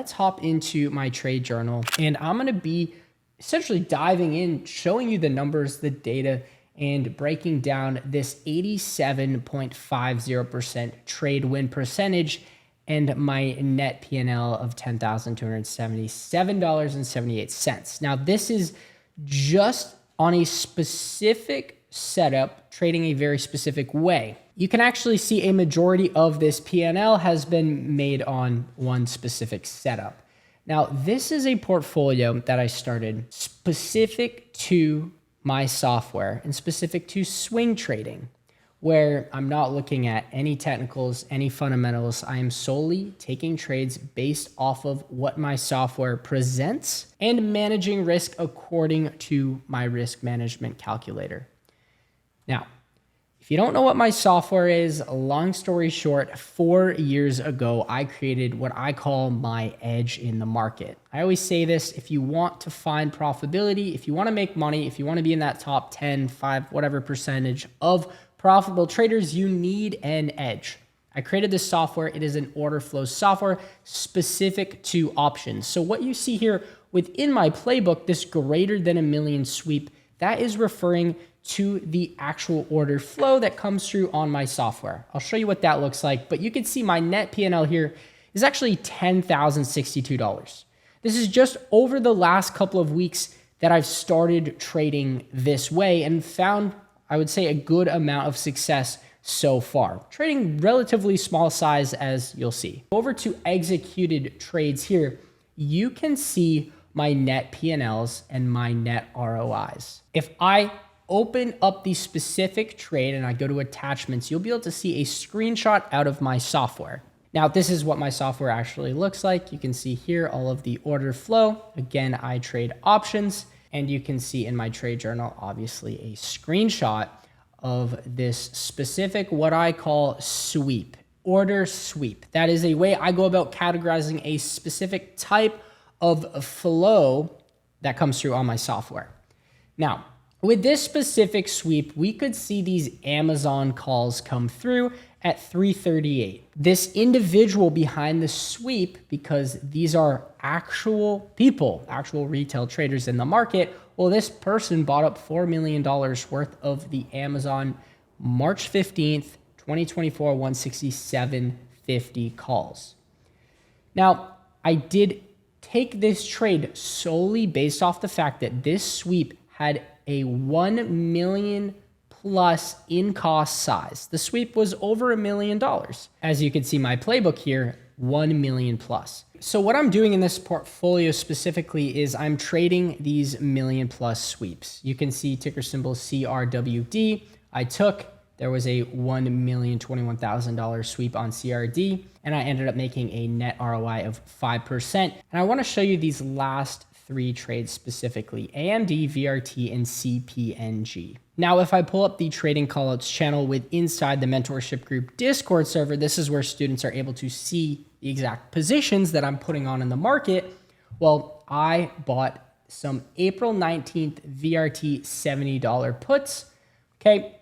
let's hop into my trade journal, and I'm going to be essentially diving in, showing you the numbers, the data, and breaking down this 87.50% trade win percentage and my net P&L of $10,277.78. Now, this is just on a specific setup, trading a very specific way. You can actually see a majority of this P&L has been made on one specific setup. Now, this is a portfolio that I started specific to my software and specific to swing trading, where I'm not looking at any technicals, any fundamentals. I am solely taking trades based off of what my software presents and managing risk according to my risk management calculator. Now, if you don't know what my software is, long story short, 4 years ago, I created what I call my edge in the market. I always say this: if you want to find profitability, if you want to make money, if you want to be in that top 10, 5, whatever percentage of profitable traders, you need an edge. I created this software. It is an order flow software specific to options. So what you see here within my playbook, this greater than $1 million sweep, that is referring to the actual order flow that comes through on my software. I'll show you what that looks like, but you can see my net P&L here is actually $10,062. This is just over the last couple of weeks that I've started trading this way and found, I would say, a good amount of success so far. Trading relatively small size, as you'll see. Over to executed trades here, you can see my net P&Ls and my net ROIs. If I open up the specific trade and I go to attachments, you'll be able to see a screenshot out of my software. Now, this is what my software actually looks like. You can see here all of the order flow. Again, I trade options, and you can see in my trade journal, obviously, a screenshot of this specific, what I call sweep, order sweep. That is a way I go about categorizing a specific type of flow that comes through on my software. Now, with this specific sweep, we could see these Amazon calls come through at 338. This individual behind the sweep, because these are actual people, actual retail traders in the market, well, this person bought up $4 million worth of the Amazon March 15th, 2024, 167.50 calls. Now, I did take this trade solely based off the fact that this sweep had a 1 million plus in cost size. The sweep was over $1 million. As you can see my playbook here, 1 million plus. So what I'm doing in this portfolio specifically is I'm trading these million plus sweeps. You can see ticker symbol CRWD. There was a $1,021,000 sweep on CRD, and I ended up making a net ROI of 5%. And I want to show you these last 3 trades specifically: AMD, VRT, and CPNG. Now, if I pull up the trading callouts channel inside the mentorship group Discord server, this is where students are able to see the exact positions that I'm putting on in the market. Well, I bought some April 19th VRT $70 puts. Okay.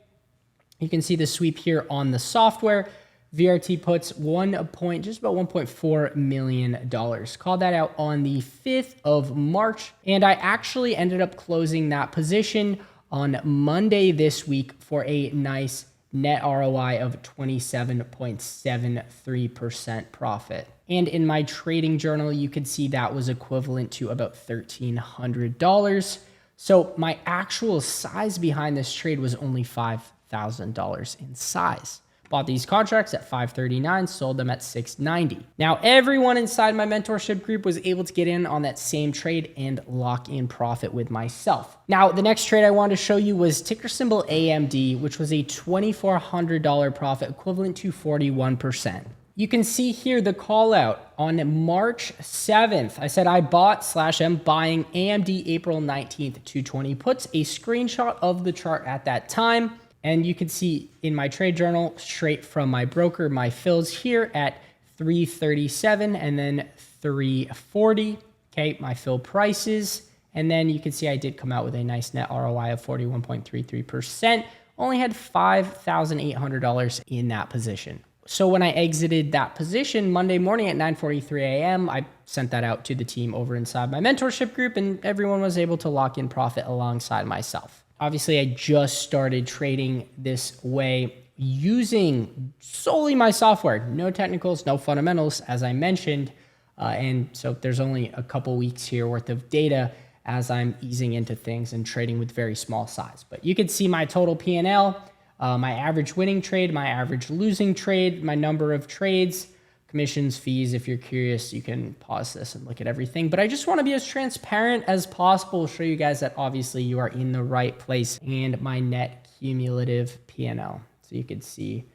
You can see the sweep here on the software. VRT puts just about $1.4 million. Called that out on the 5th of March. And I actually ended up closing that position on Monday this week for a nice net ROI of 27.73% profit. And in my trading journal, you could see that was equivalent to about $1,300. So my actual size behind this trade was only $5,000 in size. Bought these contracts at $539, sold them at $690. Now, everyone inside my mentorship group was able to get in on that same trade and lock in profit with myself. Now, the next trade I wanted to show you was ticker symbol AMD, which was a $2,400 profit, equivalent to 41%. You can see here the call out on March 7th. I said I bought/am buying AMD April 19th 220 puts, a screenshot of the chart at that time. And you can see in my trade journal, straight from my broker, my fills here at 337 and then 340. Okay, my fill prices. And then you can see I did come out with a nice net ROI of 41.33%. Only had $5,800 in that position. So when I exited that position Monday morning at 9:43 a.m., I sent that out to the team over inside my mentorship group, and everyone was able to lock in profit alongside myself. Obviously, I just started trading this way using solely my software, no technicals, no fundamentals, as I mentioned. And so there's only a couple weeks here worth of data as I'm easing into things and trading with very small size. But you can see my total P&L, my average winning trade, my average losing trade, my number of trades, commissions, fees. If you're curious, you can pause this and look at everything. But I just want to be as transparent as possible, show you guys that obviously you are in the right place, and my net cumulative P&L. So you can see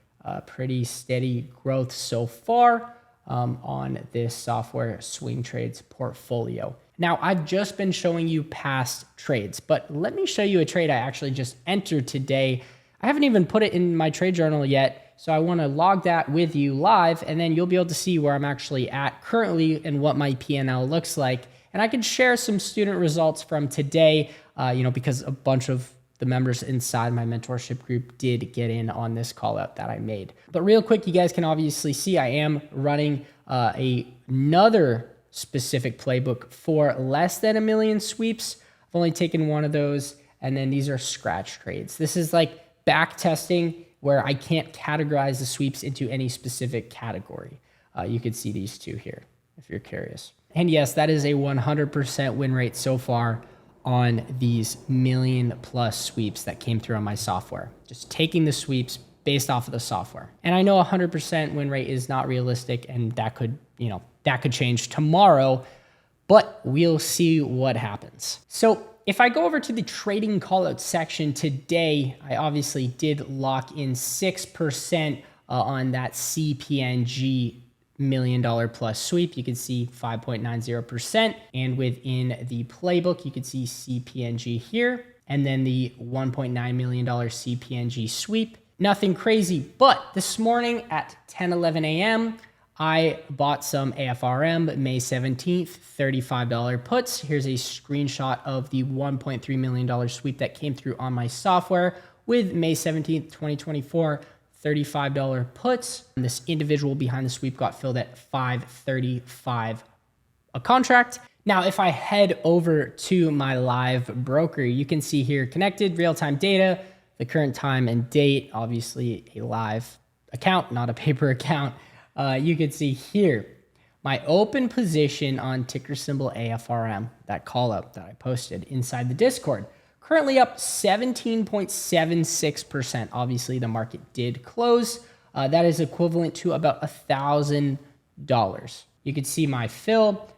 pretty steady growth so far on this software swing trades portfolio. Now, I've just been showing you past trades, but let me show you a trade I actually just entered today. I haven't even put it in my trade journal yet, so I want to log that with you live, and then you'll be able to see where I'm actually at currently and what my P&L looks like. And I can share some student results from today, because a bunch of the members inside my mentorship group did get in on this call out that I made. But real quick, you guys can obviously see I am running another specific playbook for less than 1 million sweeps. I've only taken one of those, and then these are scratch trades. This is like back testing where I can't categorize the sweeps into any specific category. You could see these two here if you're curious. And yes, that is a 100% win rate so far on these 1 million+ sweeps that came through on my software. Just taking the sweeps based off of the software. And I know 100% win rate is not realistic, and that could change tomorrow, but we'll see what happens. So if I go over to the trading callout section today, I obviously did lock in 6% on that CPNG $1 million+ sweep. You can see 5.90%. And within the playbook, you can see CPNG here, and then the $1.9 million CPNG sweep. Nothing crazy, but this morning at 10:11 a.m., I bought some AFRM May 17th, $35 puts. Here's a screenshot of the $1.3 million sweep that came through on my software with May 17th, 2024, $35 puts. And this individual behind the sweep got filled at $535 a contract. Now, if I head over to my live broker, you can see here connected real-time data, the current time and date, obviously a live account, not a paper account. You can see here my open position on ticker symbol AFRM, that call out that I posted inside the Discord. Currently up 17.76%. Obviously, the market did close. That is equivalent to about $1,000. You can see my fill.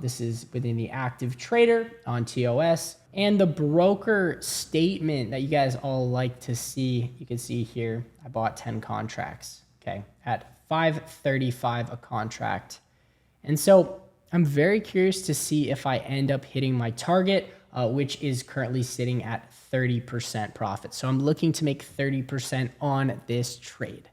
This is within the active trader on TOS. And the broker statement that you guys all like to see, you can see here, I bought 10 contracts, okay, at $535 a contract. And so I'm very curious to see if I end up hitting my target, which is currently sitting at 30% profit. So I'm looking to make 30% on this trade.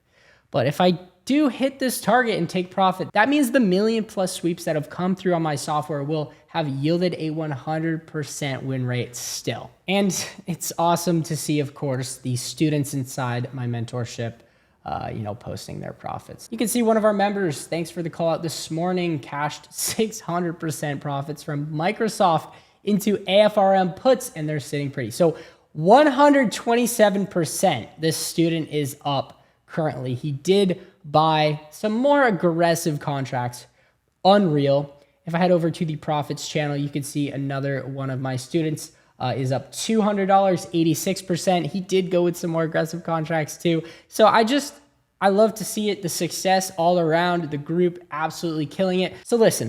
But if I do hit this target and take profit, that means the 1 million+ sweeps that have come through on my software will have yielded a 100% win rate still. And it's awesome to see, of course, the students inside my mentorship posting their profits. You can see one of our members, thanks for the call out this morning, cashed 600% profits from Microsoft into AFRM puts, and they're sitting pretty. So 127%, this student is up currently. He did buy some more aggressive contracts, unreal. If I head over to the profits channel, you can see another one of my students is up $200, 86%. He did go with some more aggressive contracts too. So I love to see it, the success all around, the group absolutely killing it. So listen,